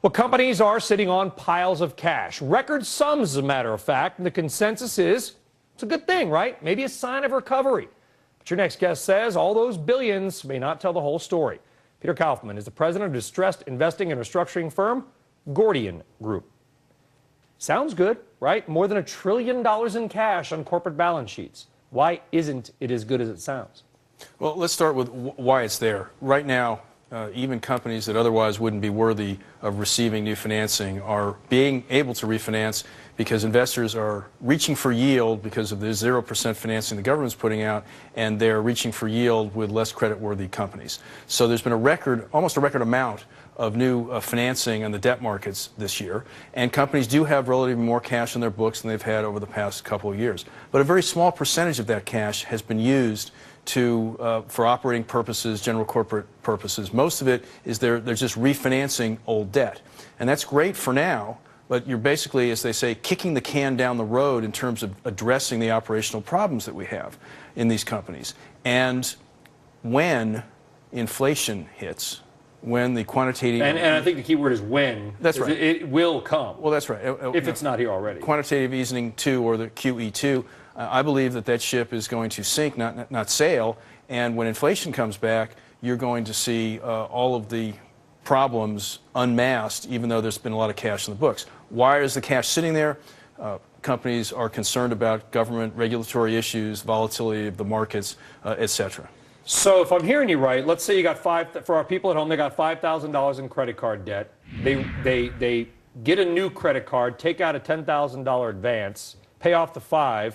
Well, companies are sitting on piles of cash, record sums, as a matter of fact, and the consensus is it's a good thing, right? Maybe a sign of recovery. But your next guest says all those billions may not tell the whole story. Peter Kaufman is the president of distressed investing and restructuring firm Gordian Group. Sounds good, right? More than $1 trillion in cash on corporate balance sheets. Why isn't it as good as it sounds? Well, let's start with why it's there. Right now, even companies that otherwise wouldn't be worthy of receiving new financing are being able to refinance because investors are reaching for yield because of the 0% financing the government's putting out, and they're reaching for yield with less credit-worthy companies. So there's been a record, almost a record amount of new financing on the debt markets this year, and companies do have relatively more cash on their books than they've had over the past couple of years. But a very small percentage of that cash has been used for operating purposes, general corporate purposes. Most of it is they're just refinancing old debt. And that's great for now, but you're basically, as they say, kicking the can down the road in terms of addressing the operational problems that we have in these companies. And when inflation hits, when the quantitative... And I think the key word is when. That's right. It will come. Well, that's right. If it's not here already. Quantitative easing 2, or the QE2, I believe that ship is going to sink, not sail, and when inflation comes back, you're going to see all of the problems unmasked, even though there's been a lot of cash in the books. Why is the cash sitting there? Companies are concerned about government regulatory issues, volatility of the markets, etc. So if I'm hearing you right, let's say you got for our people at home, they got $5,000 in credit card debt. They get a new credit card, take out a $10,000 advance, pay off the $5,000.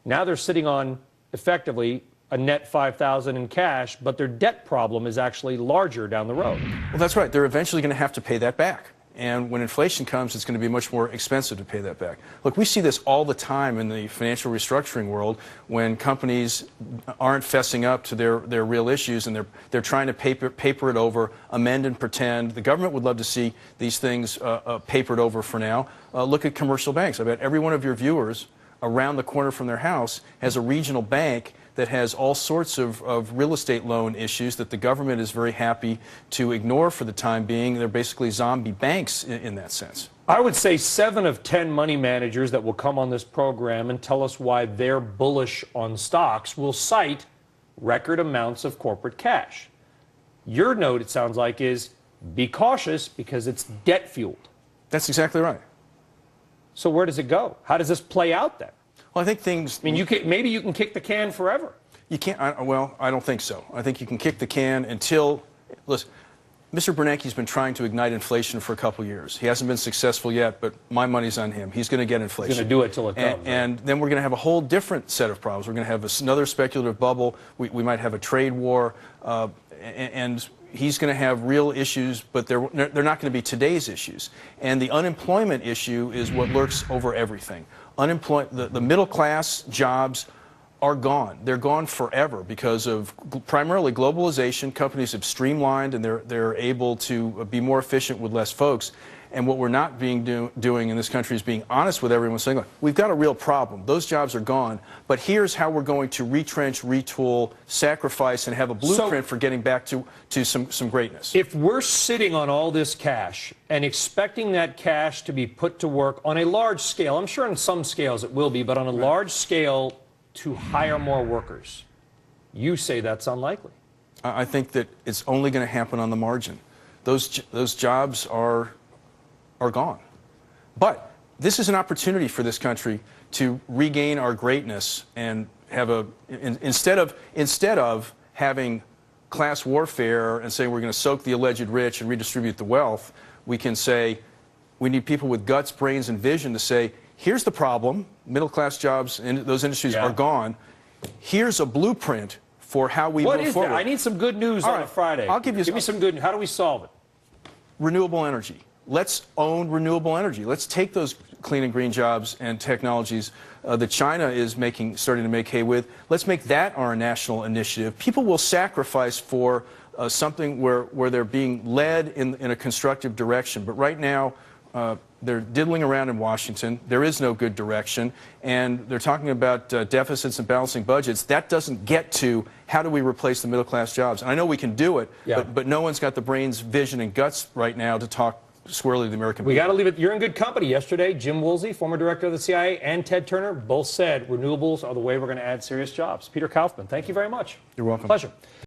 Now they're sitting on, effectively, a net $5,000 in cash, but their debt problem is actually larger down the road. Well, that's right. They're eventually going to have to pay that back. And when inflation comes, it's going to be much more expensive to pay that back. Look, we see this all the time in the financial restructuring world when companies aren't fessing up to their real issues, and they're trying to paper it over, amend and pretend. The government would love to see these things papered over for now. Look at commercial banks. I bet every one of your viewers around the corner from their house has a regional bank that has all sorts of real estate loan issues that the government is very happy to ignore for the time being. They're basically zombie banks in that sense. I would say 7 of 10 money managers that will come on this program and tell us why they're bullish on stocks will cite record amounts of corporate cash. Your note, it sounds like, is be cautious because it's debt-fueled. That's exactly right. So where does it go? How does this play out then? Well, I think things... I mean, maybe you can kick the can forever. You can't... well, I don't think so. I think you can kick the can until... Listen, Mr. Bernanke's been trying to ignite inflation for a couple of years. He hasn't been successful yet, but my money's on him. He's going to get inflation. He's going to do it till it comes. And then we're going to have a whole different set of problems. We're going to have another speculative bubble. We might have a trade war. And he's going to have real issues, but they're not going to be today's issues. And the unemployment issue is what lurks over everything. The middle class jobs are gone. They're gone forever because of primarily globalization. Companies have streamlined, and they're able to be more efficient with less folks. And what we're not doing in this country is being honest with everyone, saying, look, we've got a real problem. Those jobs are gone, but here's how we're going to retrench, retool, sacrifice, and have a blueprint for getting back to some greatness. If we're sitting on all this cash and expecting that cash to be put to work on a large scale, I'm sure on some scales it will be, but on a large scale to hire more workers, you say that's unlikely. I think that it's only going to happen on the margin. Those jobs are gone. But this is an opportunity for this country to regain our greatness and have instead of having class warfare and saying we're going to soak the alleged rich and redistribute the wealth, we can say we need people with guts, brains, and vision to say, here's the problem, middle class jobs and those industries are gone. Here's a blueprint for how we move forward. What is that? I need some good news on a Friday. I'll give me some good news. How do we solve it? Renewable energy. Let's own renewable energy. Let's take those clean and green jobs and technologies that China is starting to make hay with. Let's make that our national initiative. People will sacrifice for something where they're being led in a constructive direction. But right now, they're diddling around in Washington. There is no good direction. And they're talking about deficits and balancing budgets. That doesn't get to how do we replace the middle class jobs. And I know we can do it, but no one's got the brains, vision, and guts right now to talk squarely the American We people. got to leave it. You're in good company. Yesterday, Jim Woolsey, former director of the CIA, and Ted Turner both said renewables are the way we're going to add serious jobs. Peter Kaufman, thank you very much. You're welcome. Pleasure.